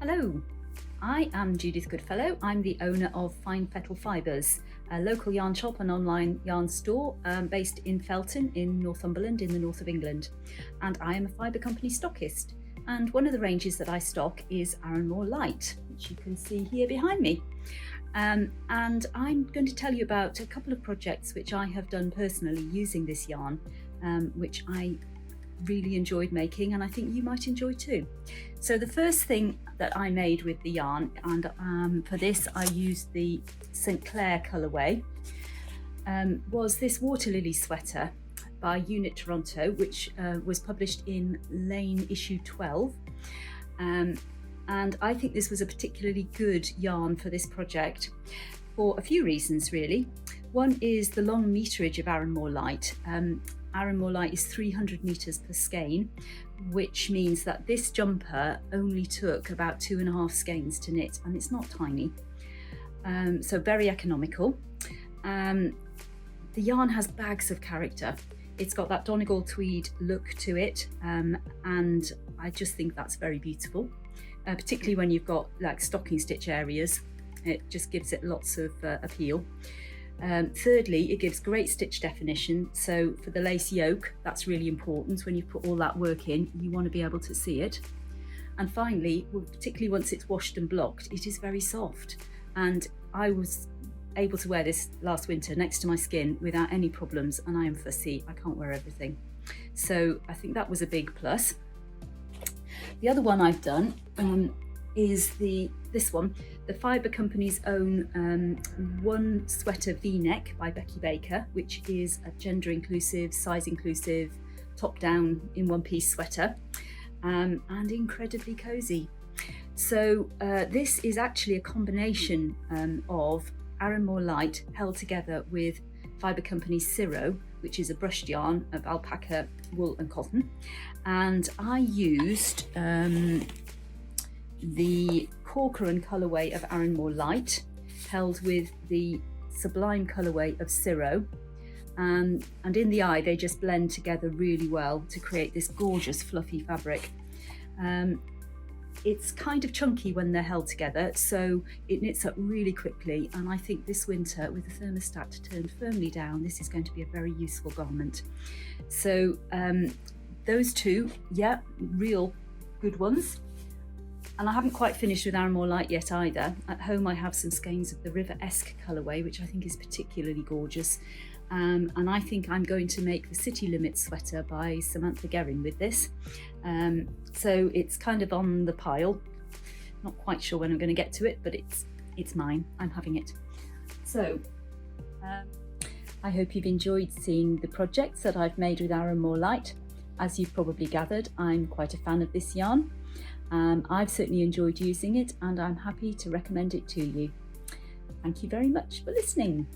Hello, I am Judith Goodfellow. I'm the owner of Fine Fettle Fibres, a local yarn shop and online yarn store based in Felton in Northumberland in the north of England. And I am a fibre company stockist. And one of the ranges that I stock is Arranmore Light, which you can see here behind me. And I'm going to tell you about a couple of projects which I have done personally using this yarn, which I really enjoyed making, and I think you might enjoy too. So the first thing that I made with the yarn, and for this I used the St. Clair colourway, was this water lily sweater by Unit Toronto, which was published in Lane issue 12. And I think this was a particularly good yarn for this project for a few reasons really. One is the long meterage of Arranmore Light. Arranmore Light is 300 metres per skein, which means that this jumper only took about 2.5 skeins to knit, and it's not tiny, so very economical. The yarn has bags of character. It's got that Donegal tweed look to it, and I just think that's very beautiful, particularly when you've got like stocking stitch areas. It just gives it lots of appeal. Thirdly, it gives great stitch definition, so for the lace yoke, that's really important. When you put all that work in, you want to be able to see it. And finally, particularly once it's washed and blocked, it is very soft, and I was able to wear this last winter next to my skin without any problems, and I am fussy, I can't wear everything, so I think that was a big plus. The other one I've done is this one, the Fibre Company's own One Sweater VNeck by Becky Baker, which is a gender inclusive, size inclusive, top down in one piece sweater, and incredibly cozy. So this is actually a combination of Arranmore Light held together with Fibre Company's Ciro, which is a brushed yarn of alpaca, wool and cotton, and I used the Corcoran colourway of Arranmore Light held with the Sublime colourway of Ciro, and in the eye they just blend together really well to create this gorgeous fluffy fabric. It's kind of chunky when they're held together, so it knits up really quickly, and I think this winter with the thermostat turned firmly down, this is going to be a very useful garment. So those two, yeah, real good ones. And I haven't quite finished with Arranmore Light yet either. At home I have some skeins of the River-esque colourway, which I think is particularly gorgeous. And I think I'm going to make the City Limit sweater by Samantha Guerin with this. So it's kind of on the pile. Not quite sure when I'm going to get to it, but it's mine. I'm having it. So I hope you've enjoyed seeing the projects that I've made with Arranmore Light. As you've probably gathered, I'm quite a fan of this yarn. I've certainly enjoyed using it, and I'm happy to recommend it to you. Thank you very much for listening.